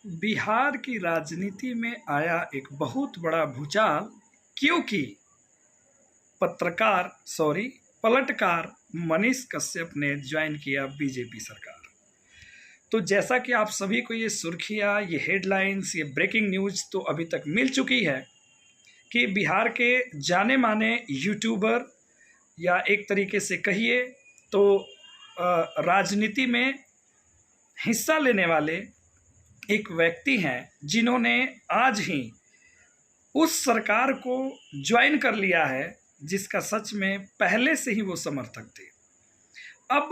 बिहार की राजनीति में आया एक बहुत बड़ा भूचाल, क्योंकि पलटकार मनीष कश्यप ने ज्वाइन किया बीजेपी सरकार। तो जैसा कि आप सभी को ये सुर्खियां, ये हेडलाइंस, ये ब्रेकिंग न्यूज़ तो अभी तक मिल चुकी है कि बिहार के जाने माने यूट्यूबर या एक तरीके से कहिए तो राजनीति में हिस्सा लेने वाले एक व्यक्ति हैं जिन्होंने आज ही उस सरकार को ज्वाइन कर लिया है जिसका सच में पहले से ही वो समर्थक थे। अब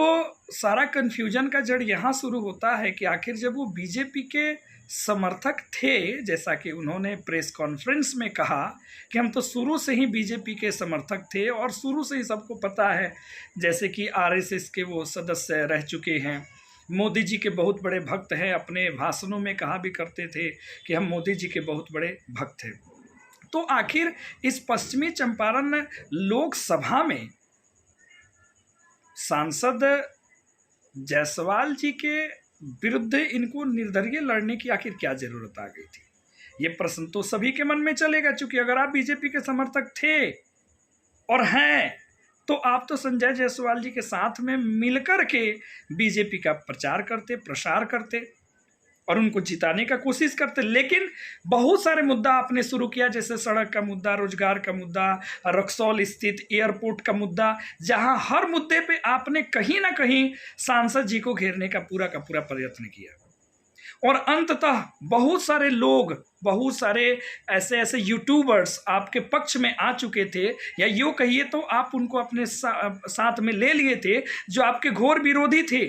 सारा कन्फ्यूजन का जड़ यहाँ शुरू होता है कि आखिर जब वो बीजेपी के समर्थक थे, जैसा कि उन्होंने प्रेस कॉन्फ्रेंस में कहा कि हम तो शुरू से ही बीजेपी के समर्थक थे और शुरू से ही सबको पता है, जैसे कि आरएसएस के वो सदस्य रह चुके हैं, मोदी जी के बहुत बड़े भक्त हैं, अपने भाषणों में कहा भी करते थे कि हम मोदी जी के बहुत बड़े भक्त हैं। तो आखिर इस पश्चिमी चंपारण लोकसभा में सांसद जायसवाल जी के विरुद्ध इनको निर्दलीय लड़ने की आखिर क्या जरूरत आ गई थी? ये प्रश्न तो सभी के मन में चलेगा, क्योंकि अगर आप बीजेपी के समर्थक थे और हैं तो आप तो संजय जायसवाल जी के साथ में मिलकर के बीजेपी का प्रचार करते, प्रसार करते और उनको जिताने का कोशिश करते। लेकिन बहुत सारे मुद्दा आपने शुरू किया, जैसे सड़क का मुद्दा, रोजगार का मुद्दा, रक्सौल स्थित एयरपोर्ट का मुद्दा, जहां हर मुद्दे पे आपने कहीं ना कहीं सांसद जी को घेरने का पूरा प्रयत्न किया। और अंततः बहुत सारे लोग, बहुत सारे ऐसे यूट्यूबर्स आपके पक्ष में आ चुके थे, या यूँ कहिए तो आप उनको अपने साथ में ले लिए थे जो आपके घोर विरोधी थे।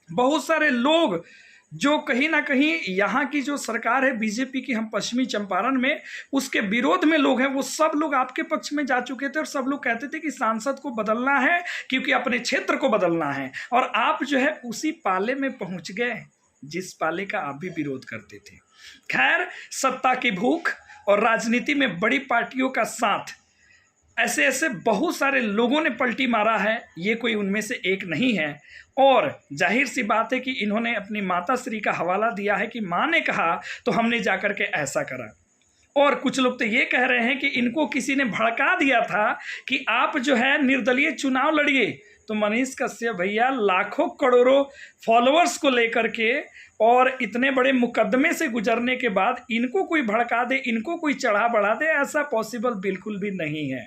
बहुत सारे लोग जो कहीं ना कहीं यहाँ की जो सरकार है बीजेपी की, हम पश्चिमी चंपारण में उसके विरोध में लोग हैं, वो सब लोग आपके पक्ष में जा चुके थे और सब लोग कहते थे कि सांसद को बदलना है क्योंकि अपने क्षेत्र को बदलना है। और आप जो है उसी पाले में पहुंच गए जिस पाले का आप भी विरोध करते थे। खैर, सत्ता की भूख और राजनीति में बड़ी पार्टियों का साथ, ऐसे बहुत सारे लोगों ने पलटी मारा है, ये कोई उनमें से एक नहीं है। और जाहिर सी बात है कि इन्होंने अपनी माता श्री का हवाला दिया है कि माँ ने कहा तो हमने जाकर के ऐसा करा। और कुछ लोग तो ये कह रहे हैं कि इनको किसी ने भड़का दिया था कि आप जो है निर्दलीय चुनाव लड़िए। तो मनीष कश्यप भैया लाखों करोड़ों फॉलोअर्स को लेकर के और इतने बड़े मुकदमे से गुजरने के बाद इनको कोई भड़का दे, इनको कोई चढ़ा बढ़ा दे, ऐसा पॉसिबल बिल्कुल भी नहीं है।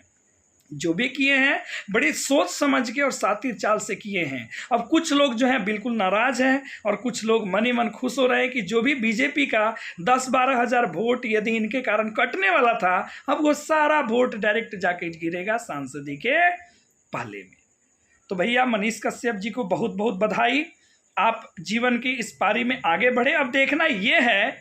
जो भी किए हैं बड़ी सोच समझ के और सातिर चाल से किए हैं। अब कुछ लोग जो हैं बिल्कुल नाराज हैं और कुछ लोग मन ही मन खुश हो रहे हैं कि जो भी बीजेपी का 10-12 हज़ार वोट यदि इनके कारण कटने वाला था, अब वो सारा वोट डायरेक्ट जाके गिरेगा सांसदी के पाले में। तो भैया मनीष कश्यप जी को बहुत बहुत बधाई, आप जीवन की इस पारी में आगे बढ़े। अब देखना ये है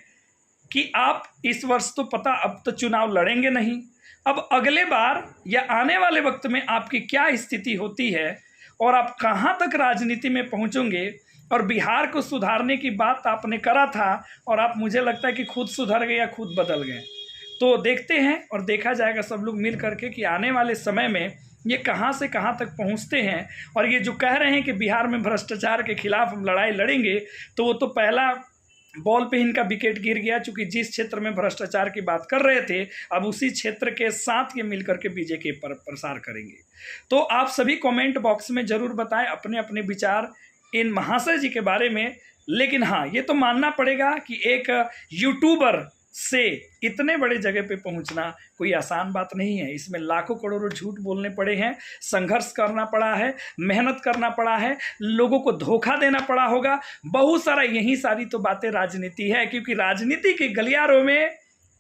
कि आप इस वर्ष तो पता, अब तो चुनाव लड़ेंगे नहीं, अब अगले बार या आने वाले वक्त में आपकी क्या स्थिति होती है और आप कहां तक राजनीति में पहुंचोगे। और बिहार को सुधारने की बात आपने करा था और आप, मुझे लगता है कि खुद सुधर गए या खुद बदल गए। तो देखते हैं और देखा जाएगा सब लोग मिल करके कि आने वाले समय में ये कहां से कहां तक पहुंचते हैं। और ये जो कह रहे हैं कि बिहार में भ्रष्टाचार के खिलाफ हम लड़ाई लड़ेंगे, तो वो तो पहला बॉल पे इनका विकेट गिर गया, क्योंकि जिस क्षेत्र में भ्रष्टाचार की बात कर रहे थे अब उसी क्षेत्र के साथ ये मिलकर के बीजेपी पर प्रसार करेंगे। तो आप सभी कमेंट बॉक्स में जरूर बताएं अपने अपने विचार इन महाशय जी के बारे में। लेकिन हाँ, ये तो मानना पड़ेगा कि एक यूट्यूबर से इतने बड़े जगह पे पहुंचना कोई आसान बात नहीं है। इसमें लाखों करोड़ों झूठ बोलने पड़े हैं, संघर्ष करना पड़ा है, मेहनत करना पड़ा है, लोगों को धोखा देना पड़ा होगा, बहुत सारा, यही सारी तो बातें राजनीति है। क्योंकि राजनीति के गलियारों में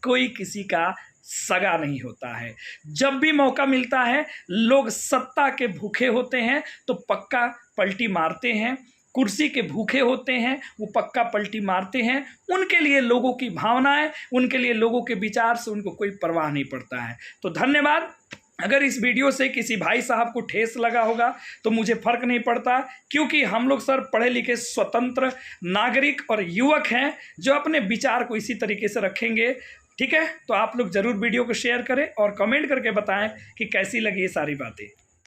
कोई किसी का सगा नहीं होता है। जब भी मौका मिलता है लोग सत्ता के भूखे होते हैं तो पक्का पलटी मारते हैं, कुर्सी के भूखे होते हैं वो पक्का पलटी मारते हैं। उनके लिए लोगों की भावनाएं, उनके लिए लोगों के विचार से उनको कोई परवाह नहीं पड़ता है। तो धन्यवाद। अगर इस वीडियो से किसी भाई साहब को ठेस लगा होगा तो मुझे फर्क नहीं पड़ता, क्योंकि हम लोग सर पढ़े लिखे स्वतंत्र नागरिक और युवक हैं जो अपने विचार को इसी तरीके से रखेंगे। ठीक है, तो आप लोग ज़रूर वीडियो को शेयर करें और कमेंट करके बताएं कि कैसी लगी ये सारी बातें।